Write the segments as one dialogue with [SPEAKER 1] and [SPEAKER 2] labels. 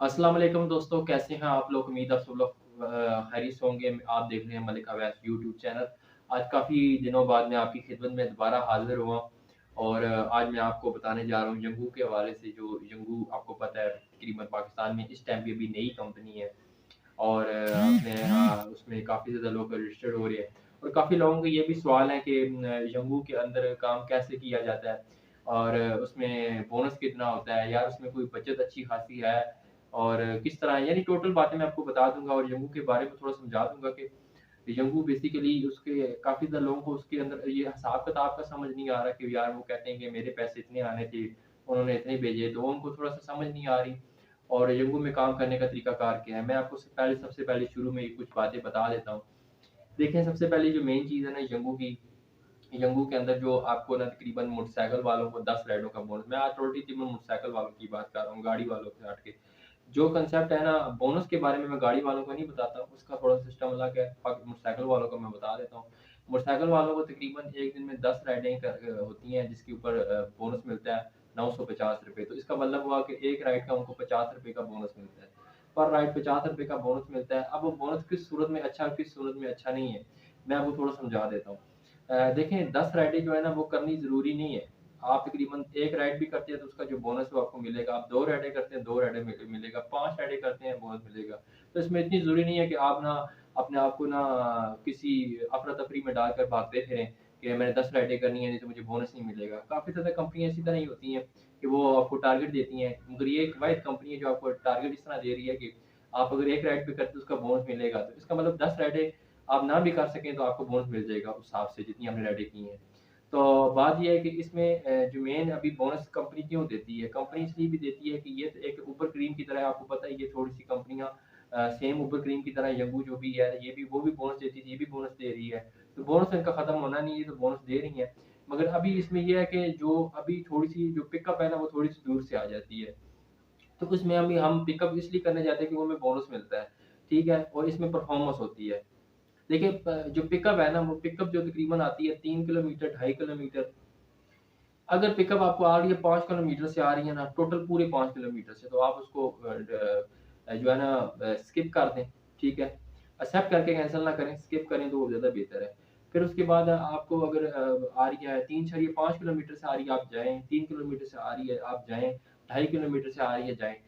[SPEAKER 1] अस्सलाम वालेकुम दोस्तों, कैसे हैं आप लोग? उम्मीद आप सब लोग खैरियत से होंगे। आप देख रहे हैं मलिक अवैस यूट्यूब चैनल। आज काफ़ी दिनों बाद मैं आपकी खिदमत में दोबारा हाज़िर हुआ और आज मैं आपको बताने जा रहा हूँ यंगू के हवाले से। जो यंगू आपको पता है तकरीबन पाकिस्तान में इस टाइम पे अभी नई कंपनी है और अपने यहाँ उसमें काफ़ी ज़्यादा लोग रजिस्टर्ड हो रहे हैं और काफ़ी लोगों के ये भी सवाल है कि यंगू के अंदर काम कैसे किया जाता है और उसमें बोनस कितना होता है, यार उसमें कोई बचत अच्छी खासी है और किस तरह, यानी टोटल बातें मैं आपको बता दूँगा और यंगू के बारे में थोड़ा समझा दूँगा कि यंगू बेसिकली उसके काफ़ी ज़्यादा लोगों को उसके अंदर ये हिसाब-किताब का समझ नहीं आ रहा कि यार वो कहते हैं कि मेरे पैसे इतने आने थे, उन्होंने इतने भेजे, तो उनको थोड़ा-सा समझ नहीं आ रही और यंगू में काम करने का तरीकाकार क्या है। मैं आपको सबसे पहले शुरू में ही कुछ बातें बता देता हूँ। देखें, सबसे पहले जो मेन चीज़ है ना यंगू की, यंगू के अंदर जो आपको ना तकरीबन मोटरसाइकिल वालों को 10 राइडों का बोनस। मैं आज टोटली मोटरसाइकिल वालों की बात कर रहा हूँ, गाड़ी वालों से हट के। जो कंसेप्ट है ना बोनस के बारे में, मैं गाड़ी वालों को नहीं बताता, उसका थोड़ा सिस्टम अलग है। मोटरसाइकिल वालों का मैं बता देता हूँ। मोटरसाइकिल वालों को तकरीबन एक दिन में 10 राइडें होती हैं जिसके ऊपर बोनस मिलता है ₹950। तो इसका मतलब हुआ कि एक राइड का उनको ₹50 का बोनस मिलता है। पर राइड ₹50 का बोनस मिलता है। अब वो बोनस किस सूरत में अच्छा है, किस सूरत में अच्छा नहीं है, मैं आपको थोड़ा समझा देता हूँ। देखें, 10 राइडें जो है ना वो करनी ज़रूरी नहीं है। आप तकरीबन 1 राइड भी करते हैं तो उसका जो बोनस है वो आपको मिलेगा। आप 2 राइडें करते हैं, 2 राइडें मिलेगा, 5 राइडें करते हैं, बोनस मिलेगा। तो इसमें इतनी ज़रूरी नहीं है कि आप ना अपने आप को ना किसी अफ़रा-तफ़री में डालकर भागते फिरें कि मैंने 10 राइडें करनी है, नहीं तो मुझे बोनस नहीं मिलेगा। काफ़ी ज़्यादा कंपनियाँ इसी तरह ही होती हैं कि वो आपको टारगेट देती हैं, मगर ये एक वाहिद कंपनी है जो आपको टारगेट इस तरह दे रही है कि आप अगर 1 राइड पे करते हो उसका बोनस मिलेगा। तो इसका मतलब 10 राइडें आप ना भी कर सकें तो आपको बोनस मिल जाएगा उस हिसाब से जितनी आपने राइडें की हैं। तो बात ये है कि इसमें जो मेन अभी बोनस कंपनी क्यों देती है? कंपनी इसलिए भी देती है कि ये तो एक ऊपर क्रीम की तरह है, आपको पता है ये थोड़ी-सी कंपनियाँ सेम ऊपर क्रीम की तरह यंगू जो भी है, ये भी वो भी बोनस देती थी, ये भी बोनस दे रही है। तो बोनस इनका खत्म होना नहीं है, तो बोनस दे रही हैं। मगर अभी इसमें ये है कि जो अभी थोड़ी-सी जो पिकअप है ना, वो थोड़ी-सी दूर से आ जाती है। तो उसमें अभी हम पिकअप इसलिए करने जाते हैं कि वो हमें बोनस मिलता है, ठीक है? और इसमें परफ़ॉर्मेंस होती है। देखिए जो पिकअप है ना, वो पिकअप जो तकरीबन आती है 3 किलोमीटर, 2.5 किलोमीटर। अगर पिकअप आपको आ रही है 5 किलोमीटर से आ रही है ना, टोटल पूरे 5 किलोमीटर से, तो आप उसको जो है ना स्किप कर दें, ठीक है? एक्सेप्ट करके कैंसल ना करें, स्किप करें तो वो ज़्यादा बेहतर है। फिर उसके बाद आपको अगर आ रही है 3-5 किलोमीटर से आ रही है, आप जाएँ, 3 किलोमीटर से आ रही है, आप जाएँ, 2.5 किलोमीटर से आ रही है, जाएँ।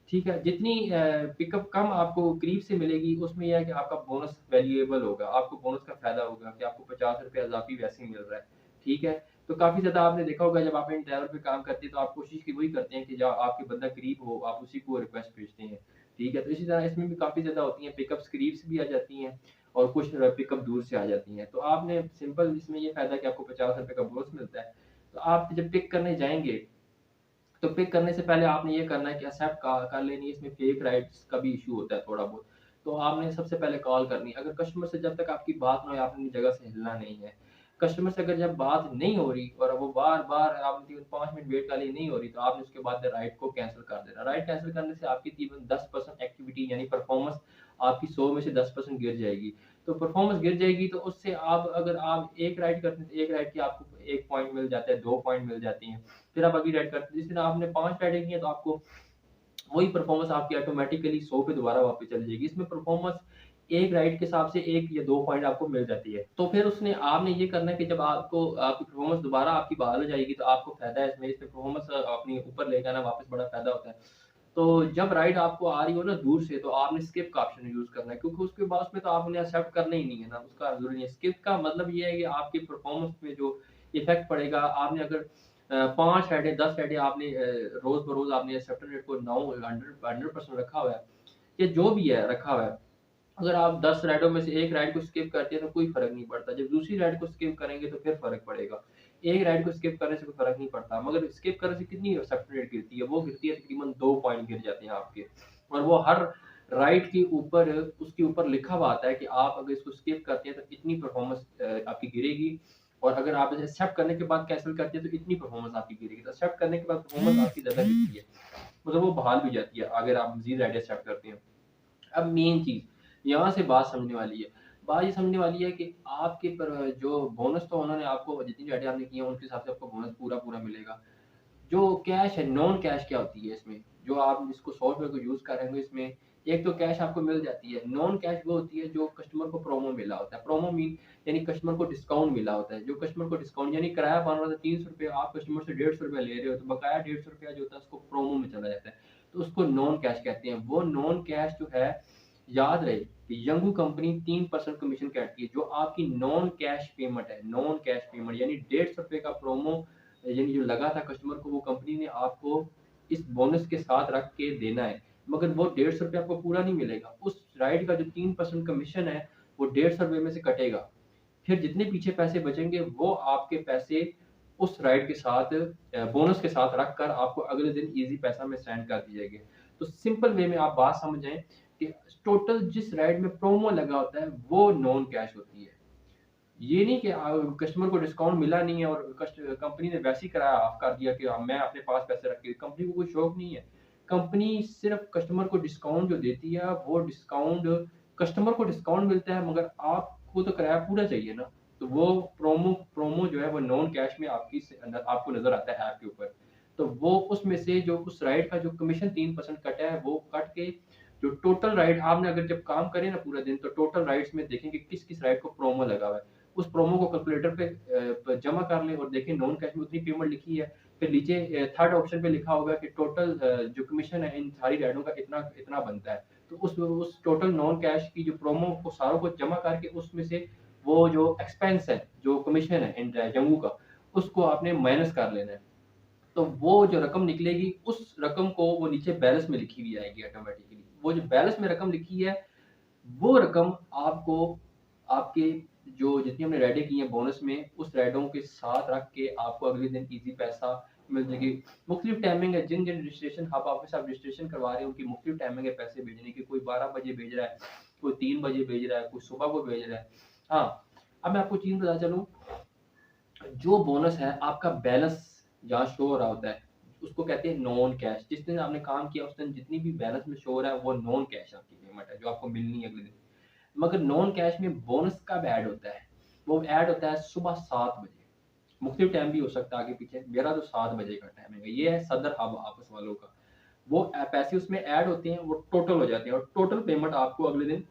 [SPEAKER 1] ठीक है? जितनी पिकअप कम आपको करीब से मिलेगी, उसमें ये है कि आपका बोनस वैल्यूएबल होगा, आपको बोनस का फ़ायदा होगा कि आपको ₹50 इज़ाफ़ी वैसे ही मिल रहा है, ठीक है? तो काफ़ी ज़्यादा आपने देखा होगा जब आप इन ड्राइवर पे काम करते हैं तो आप कोशिश की वही करते हैं कि जब आपके बंदा करीब हो, आप उसी को रिक्वेस्ट भेजते हैं, ठीक है? तो इसी तरह इसमें भी काफ़ी ज़्यादा होती हैं, पिकअप्स करीब से भी आ जाती हैं और कुछ पिकअप दूर से आ जाती हैं। तो आपने सिंपल इसमें ये फ़ायदा है कि आपको ₹50 का बोनस मिलता है। तो आप जब पिक करने जाएँगे, तो पिक करने से पहले आपने ये करना है कि एक्सेप्ट कर लेनी है, इसमें फेक राइड्स का भी इश्यू होता है थोड़ा बहुत। तो आपने सबसे पहले कॉल करनी है। अगर कस्टमर से जब तक आपकी बात ना हो, आपने अपनी जगह से हिलना नहीं है। कस्टमर से अगर जब बात नहीं हो रही और वो बार-बार आपने तकरीबन 5 मिनट वेट कर ली, नहीं हो रही, तो आपने उसके बाद राइड को कैंसल कर देना। राइड कैंसल करने से आपकी तकरीबन 10% एक्टिविटी यानी परफॉर्मेंस आपकी 100 में से 10% गिर जाएगी। तो परफॉर्मेंस गिर जाएगी तो उससे आप अगर आप 1 राइड करते हैं, तो 1 राइड की आपको 1 पॉइंट मिल जाता है, 2 पॉइंट मिल जाती हैं। फिर आप अगली राइड करते हैं, जिस दिन आपने 5 राइडें की हैं, तो आपको वही परफॉर्मेंस आपकी ऑटोमैटिकली 100 पे दोबारा वापस चली जाएगी। इसमें परफॉर्मेंस एक राइड के हिसाब से 1 या 2 पॉइंट आपको मिल जाती है। तो फिर उसने आपने ये करना है कि जब आपको आपकी परफॉर्मेंस दोबारा आपकी बहाल हो जाएगी, तो आपको फ़ायदा है इसमें परफॉर्मेंस अपनी ऊपर लेके आना वापस बड़ा फ़ायदा होता है। तो जब राइड आपको आ रही हो ना दूर से, तो आपने स्किप का ऑप्शन यूज़ करना है क्योंकि उसके बाद उसमें तो आपने एक्सेप्ट करना ही नहीं है ना, उसका ज़रूरी नहीं है। स्किप का मतलब ये है कि आपकी परफॉर्मेंस पे जो इफ़ेक्ट पड़ेगा, आपने अगर 5 राइडें, 10 राइडें आपने रोज़-बरोज़ आपने एक्सेप्टेड रेट को 9 100% रखा हुआ है, या जो भी है रखा हुआ है। अगर आप 10 राइडों में से 1 राइड को स्किप करते हैं तो कोई फ़र्क नहीं पड़ता। जब दूसरी राइड को स्किप करेंगे तो फिर फ़र्क पड़ेगा। एक राइड को स्किप करने से कोई फ़र्क नहीं पड़ता, मगर स्किप करने से कितनी एक्सेप्टेड रेट गिरती है? वो गिरती है तकरीबन 2 पॉइंट गिर जाते हैं आपके। और वो हर राइड के ऊपर उसके ऊपर लिखा हुआ आता है कि आप अगर इसको स्किप करते हैं तो इतनी परफ़ॉर्मेंस आपकी गिरेगी, और अगर आप इसे एक्सेप्ट करने के बाद कैंसल करते हैं तो इतनी परफ़ॉर्मेंस आपकी गिरेगी। तो एक्सेप्ट करने के बाद परफ़ॉर्मेंस आपकी ज़्यादा गिरती है। मतलब वो बहाल भी जाती है अगर आप मज़ीद राइड एक्सेप्ट करते हैं। अब मेन चीज़, यहाँ से बात समझने वाली है। बात ये समझने वाली है कि आपके पर जो बोनस, तो उन्होंने आपको जितनी राइडें आपने की हैं, उनके हिसाब से आपको बोनस पूरा-पूरा मिलेगा। जो कैश है, नॉन कैश क्या होती है इसमें? जो आप जिसको सॉफ्टवेयर को यूज़ कर रहे होंगे इसमें एक तो कैश आपको मिल जाती है, नॉन कैश वो होती है जो कस्टमर को प्रोमो मिला होता है। प्रोमो मीन यानी कस्टमर को डिस्काउंट मिला होता है। जो कस्टमर को डिस्काउंट यानी किराया बन रहा था ₹300 आप कस्टमर से ₹150 ले रहे हो, तो बकाया ₹150 जो होता है उसको प्रोमो में चला जाता है। तो उसको नॉन कैश कहते हैं। वो नॉन कैश जो है याद रहे कि यंगू कंपनी 3% कमीशन काटती है। जो आपकी नॉन कैश पेमेंट है, नॉन कैश पेमेंट यानी ₹150 का प्रोमो यानी जो लगा था कस्टमर को वो कंपनी ने आपको इस बोनस के साथ रख के देना है। मगर वो ₹150 आपको पूरा नहीं मिलेगा। उस राइड का जो 3% कमीशन है, वो ₹150 में से कटेगा। फिर जितने पीछे पैसे बचेंगे वो आपके पैसे उस राइड के साथ बोनस के साथ रख कर आपको अगले दिन ईज़ी पैसा में सेंड कर दिए जाएँगे। तो सिंपल वे में आप बात समझ जाएँ कि टोटल जिस राइड में प्रोमो लगा होता है वो नॉन कैश होती है। ये नहीं कि कस्टमर को डिस्काउंट मिला नहीं है और कंपनी ने वैसे ही कराया ऑफ कर दिया कि मैं अपने पास पैसे रख के कंपनी को कोई शौक नहीं है। कंपनी सिर्फ़ कस्टमर को डिस्काउंट जो देती है वो डिस्काउंट कस्टमर को डिस्काउंट मिलता है मगर आपको तो किराया पूरा चाहिए ना। तो वो प्रोमो प्रोमो जो है वो नॉन कैश में आपको नज़र आता है ऐप के ऊपर। तो वो उसमें से जो उस राइड का जो कमीशन 3% कटा है वो कट के जो टोटल राइड आपने अगर जब काम करें ना पूरा दिन तो टोटल राइड्स में देखेंगे किस-किस राइड को प्रोमो लगा हुआ है। उस प्रोमो को कैलकुलेटर पे जमा कर लें और देखें नॉन कैश में उतनी पेमेंट लिखी है। फिर नीचे थर्ड ऑप्शन पे लिखा होगा कि टोटल जो कमीशन है इन सारी राइडों का इतना इतना बनता है। तो उस टोटल नॉन कैश की जो प्रोमो को सारों को जमा करके उसमें से वो जो एक्सपेंस है, जो कमीशन है इन जम्मू का, उसको आपने माइनस कर लेना है। तो वो जो रकम निकलेगी, उस रकम को वो नीचे बैलेंस में लिखी हुई आएगी ऑटोमैटिकली। वो जो बैलेंस में रकम लिखी है, वो रकम आपको आपके जो जितनी हमने राइडें की हैं बोनस में, उस राइडों के साथ रख के आपको अगले दिन ईज़ी पैसा मिल जाएगी। मुख्तलिफ टाइमिंग है, जिन-जिन रजिस्ट्रेशन हब ऑफिस आप रजिस्ट्रेशन करवा रहे हो, उनकी मुख्तलिफ टाइमिंग है पैसे भेजने की। कोई 12 बजे भेज रहा है, कोई 3 बजे भेज रहा है, कोई सुबह को भेज रहा है। हाँ, अब मैं आपको चीज़ बताता चलूँ जो बोनस है आपका बैलेंस जहाँ शो हो रहा होता है, उसको कहते हैं नॉन कैश। जिस दिन आपने काम किया उस दिन जितनी भी बैलेंस में शो हो रहा है वो नॉन कैश आपकी पेमेंट है, जो आपको मिलनी है अगले दिन। मगर नॉन कैश में बोनस कब ऐड होता है? वो ऐड होता है सुबह 7 बजे। मुख्तलिफ टाइम भी हो सकता है आगे-पीछे, मेरा तो 7 बजे का टाइमिंग है। ये है सदर हब ऑफिस वालों का। वो पैसे उसमें ऐड होते हैं, वो टोटल हो जाते हैं और टोटल पेमेंट आपको अगले दिन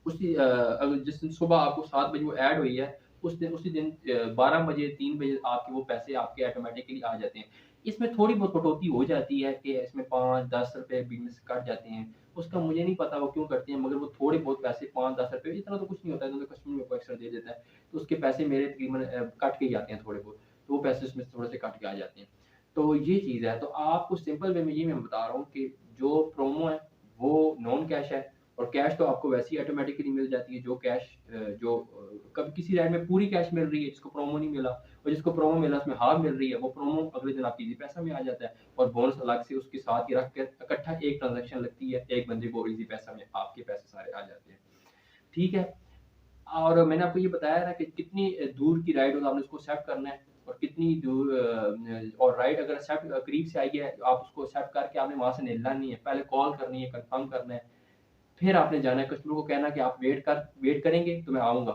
[SPEAKER 1] अगर जिस दिन सुबह आपको 7 बजे वो ऐड हुई है, उसी दिन 12 बजे, 3 बजे आपके वो पैसे आपके ऑटोमैटिकली आ जाते हैं। इसमें थोड़ी बहुत कटौती हो जाती है कि इसमें 5-10 रुपए बीच में से कट जाते हैं। उसका मुझे नहीं पता वो क्यों करते हैं, मगर वो थोड़े बहुत पैसे 5-10 रुपए इतना तो कुछ नहीं होता है, इतना तो कस्टमर मेरे को एक्स्ट्रा दे देता है। तो उसके पैसे मेरे तकरीबन कट के ही आते हैं थोड़े बहुत। तो वो पैसे उसमें से थोड़े से कट के आ जाते हैं। तो ये चीज़ है, तो आपको सिंपल वे में ये मैं बता रहा हूँ कि जो प्रोमो है, वो नॉन कैश है। और कैश तो आपको वैसे ही ऑटोमैटिकली मिल जाती है जो कैश कभी किसी राइड में पूरी कैश मिल रही है जिसको प्रोमो नहीं मिला और जिसको प्रोमो मिला उसमें हाफ मिल रही है वो प्रोमो अगले दिन आपकी इजी पैसा में आ जाता है और बोनस अलग से उसके साथ ही रख कर इकट्ठा एक ट्रांजैक्शन लगती है एक बंदे को इजी पैसा में आपके पैसे सारे आ जाते हैं। ठीक है। और मैंने आपको ये बताया ना कि कितनी दूर की राइड हो तो आपने उसको एक्सेप्ट करना है और कितनी दूर और राइड अगर एक्सेप्ट करीब से आई है आप उसको एक्सेप्ट करके आपने वहां से निकलना नहीं है, पहले कॉल करनी है, कंफर्म करना है। फिर आपने जाना है कस्टमर को कहना कि आप वेट करेंगे तो मैं आऊँगा।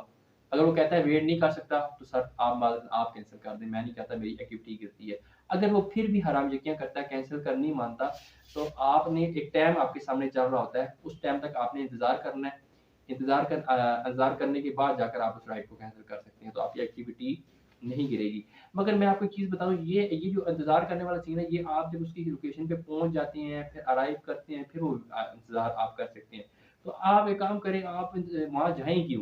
[SPEAKER 1] अगर वो कहता है वेट नहीं कर सकता तो सर आप कैंसल कर दें, मैं नहीं चाहता मेरी एक्टिविटी गिरती है। अगर वो फिर भी हरामजाकियाँ करता है, कैंसल कर नहीं मानता, तो आपने एक टाइम आपके सामने चल रहा होता है, उस टाइम तक आपने इंतज़ार करना है। इंतज़ार करने के बाद जाकर आप उस राइड को कैंसल कर सकते हैं, तो आपकी एक्टिविटी नहीं गिरेगी। मगर मैं आपको एक चीज़ बताऊँ ये जो इंतज़ार करने वाला सीन है, ये आप जब उसकी लोकेशन पे पहुँच जाते हैं, फिर अराइव करते हैं, फिर वो इंतज़ार आप कर सकते हैं। तो आप एक काम करें, आप वहाँ जाएँ क्यों?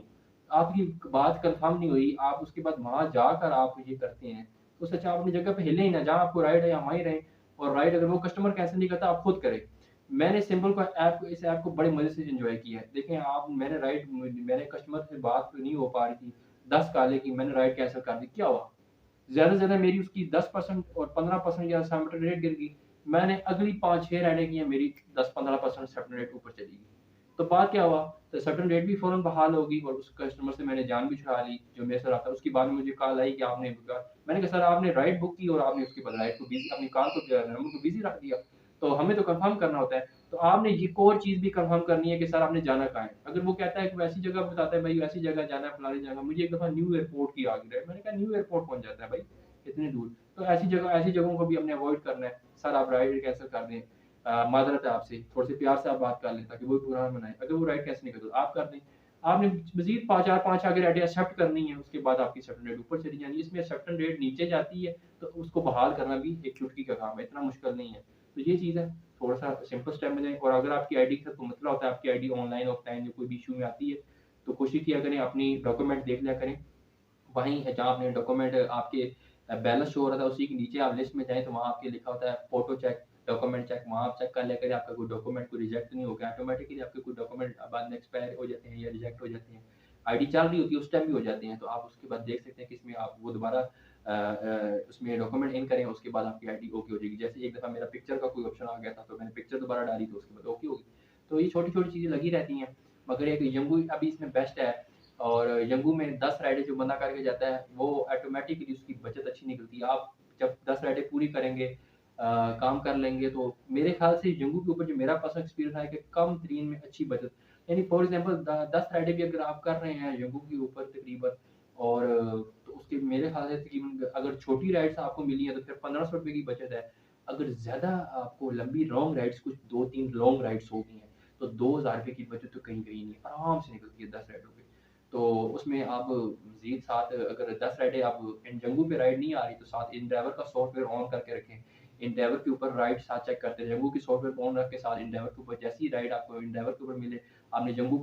[SPEAKER 1] आपकी बात कन्फर्म नहीं हुई, आप उसके बाद वहाँ जाकर आप ये करते हैं, तो उससे अच्छा आप अपनी जगह पे हिले ही ना, जहाँ आपको राइड है वहीं रहें और राइड अगर वो कस्टमर कैंसल नहीं करता, आप खुद करें। मैंने सिंपल को इस ऐप को बड़े मज़े से एन्जॉय किया है। देखें आप मैंने कस्टमर से बात नहीं हो पा रही थी, 10 कॉलें की, मैंने राइड कैंसल कर दी, क्या हुआ? ज़्यादा से ज़्यादा मेरी उसकी 10% और 15% या सेटलमेंट रेट गिर गई। मैंने अगली 5-6 राइडें की हैं, मेरी 10-15% सेटलमेंट रेट ऊपर चली गई। तो बात क्या हुआ? तो सेटलमेंट रेट भी फ़ौरन बहाल हो गई और उस कस्टमर से मैंने जान भी छुड़ा ली, जो मेरे साथ आता है। उसके बाद में मुझे कॉल आई कि मैंने कहा सर आपने राइड बुक की और आपने उसके बाद राइड को बिज़ी अपनी कॉल को नंबर को बिज़ी रख दिया। तो हमें तो कन्फर्म करना होता है। तो आपने ये एक और चीज़ भी कन्फर्म करनी है कि सर आपने जाना कहाँ है? अगर वो कहता है कि वैसी जगह बताता है, भाई वैसी जगह जाना है, फलानी जगह। मुझे एक दफ़ा न्यू एयरपोर्ट की याद रही। मैंने कहा न्यू एयरपोर्ट कौन जाता है भाई, इतनी दूर? तो ऐसी जगहों को भी हमने अवॉइड करना है। सर आप राइड कैंसल कर दें। माज़रत है आपसे, थोड़े से प्यार से आप बात कर लें ताकि वो भी बुरा ना मनाएँ। अगर वो राइड कैसे नहीं करते तो आप कर दें। आपने मज़ीद 5 अगर आइडिया एक्सेप्ट करनी है, उसके बाद आपकी एक्सेप्टेड रेट ऊपर चली जानी है। इसमें एक्सेप्टेड रेट नीचे जाती है, तो उसको बहाल करना भी एक चुटकी का काम है, इतना मुश्किल नहीं है। तो ये चीज़ है, थोड़ा-सा सिंपल स्टेप में जाएँ और अगर आपकी आईडी के साथ कोई मसला होता है, आपकी आईडी ऑनलाइन, ऑफलाइन या कोई भी इश्यू में आती है, तो कोशिश किया करें अपनी डॉक्यूमेंट देख लिया करें। वहीं है जहाँ आपने डॉक्यूमेंट आपके बैलेंस शो हो रहा था, उसी के नीचे आप लिस्ट में जाएँ तो वहाँ आपके लिखा होता है फ़ोटो चेक, डॉक्यूमेंट चेक, वहाँ आप चेक कर लिया करिए आपका कोई डॉक्यूमेंट कोई रिजेक्ट नहीं हो गया। ऑटोमैटिकली आपके कोई डॉक्यूमेंट बाद में एक्सपायर हो जाते हैं या रिजेक्ट हो जाते हैं। आईडी चल रही होती है, उस टाइम भी हो जाती हैं, तो आप उसके बाद देख सकते हैं कि इसमें आप वो दोबारा उसमें डॉक्यूमेंट इन करें, उसके बाद आपकी आईडी ओके हो जाएगी। जैसे एक दफ़ा मेरा पिक्चर का कोई ऑप्शन आ गया था, तो मैंने पिक्चर दोबारा डाली तो उसके बाद ओके हो गई। तो ये छोटी-छोटी चीज़ें लगी रहती हैं, मगर एक यंगू अभी इसमें बेस्ट है। और यंगू में 10 राइडें जो बंदा करके जाता है, वो ऑटोमैटिकली उसकी बचत अच्छी निकलती है। आप जब 10 राइडें पूरी करेंगे, काम कर लेंगे, तो मेरे ख़्याल से यंगू के ऊपर जो मेरा पर्सनल एक्सपीरियंस है कि कम तरीन में अच्छी बचत यानी फॉर एग्ज़ाम्पल 10 राइडें भी अगर आप कर रहे हैं यंगू के ऊपर तकरीबन और तो उसके मेरे ख़्याल से तकरीबन अगर छोटी राइड्स आपको मिली हैं, तो फिर ₹1500 की बचत है। अगर ज़्यादा आपको लंबी लॉन्ग राइड्स कुछ 2-3 लॉन्ग राइड्स हो गई हैं, तो ₹2000 की बचत तो कहीं-कहीं नहीं, आराम से निकलती है 10 राइडों पे। तो उसमें आप मज़ीद साथ अगर 10 राइडें आप एंजंगू पे राइड नहीं आ रही, तो साथ एंडेवर का सॉफ्टवेयर ऑन करके रखें। एंडेवर के ऊपर राइड साथ चेक करते रहें। जंगू की सॉफ्टवेयर को ऑन रख के साथ एंडेवर के ऊपर जैसी राइड आपको एंडेवर के ऊपर मिले, आपने जंगू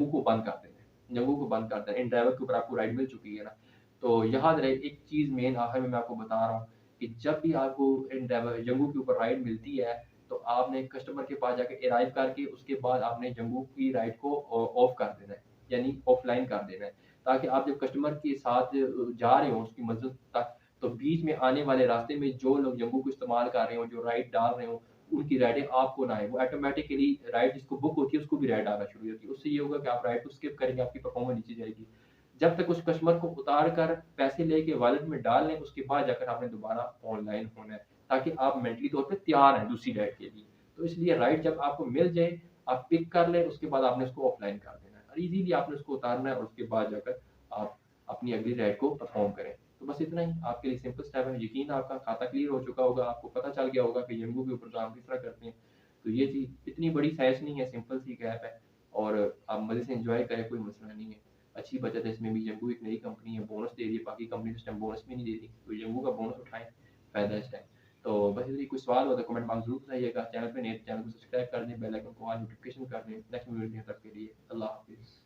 [SPEAKER 1] को बंद कर देना है। जंगू को बंद कर देना है। एंडेवर के ऊपर आपको राइड मिल चुकी है ना। तो याद रहे एक चीज़ मेन आखिर में मैं आपको बता रहा हूँ कि जब भी आपको एंडेवर जंगू के ऊपर राइड मिलती है, तो आपने कस्टमर के पास जाके अराइव करके उसके बाद आपने जंगू की राइड को ऑफ कर देना है, यानी ऑफलाइन कर देना है। ताकि आप जब कस्टमर के साथ जा रहे हो उसकी मंज़िल तक, तो बीच में आने वाले रास्ते में जो लोग जंबू को इस्तेमाल कर रहे हो, जो राइड डाल रहे हो, उनकी राइडें आपको ना आए। वो ऑटोमैटिकली राइड जिसको बुक होती है, उसको भी राइड आना शुरू हो जाती है। उससे ये होगा कि आप राइड को स्किप करेंगे, आपकी परफ़ॉर्मेंस नीचे जाएगी। जब तक उस कस्टमर को उतार कर पैसे लेके वॉलेट में डाल लें, उसके बाद जाकर आपने दोबारा ऑनलाइन होना है, ताकि आप मेंटली तौर पे तैयार हैं दूसरी राइड के लिए। तो इसलिए राइड जब आपको मिल जाए, आप पिक कर लें, उसके बाद आपने उसको ऑफलाइन कर देना है और ईज़िली आपने उसको उतारना है और उसके बाद जाकर आप अपनी अगली राइड को परफ़ॉर्म करें। तो बस इतना ही आपके लिए सिंपल स्टेप है। यकीन आपका खाता क्लियर हो चुका होगा, आपको पता चल गया होगा कि यंगू के ऊपर काम किस तरह करते हैं। तो ये चीज़ इतनी बड़ी साइज़ नहीं है, सिंपल सी एक ऐप है और आप मज़े से एन्जॉय करें, कोई मसला नहीं है। अच्छी बचत है इसमें भी, यंगू एक नई कंपनी है, बोनस दे रही है, बाकी कंपनी इस टाइम बोनस भी नहीं दे रही। तो यंगू का बोनस उठाएँ, फ़ायदा है इस टाइम। तो बस यदि कोई सवाल हो तो कमेंट बॉक्स ज़रूर बताइएगा। चैनल पे नए हैं तो चैनल को सब्सक्राइब कर दें, बेल आइकन को ऑल नोटिफ़िकेशन कर दें। नेक्स्ट वीडियो तक के लिए अल्लाह हाफ़िज़।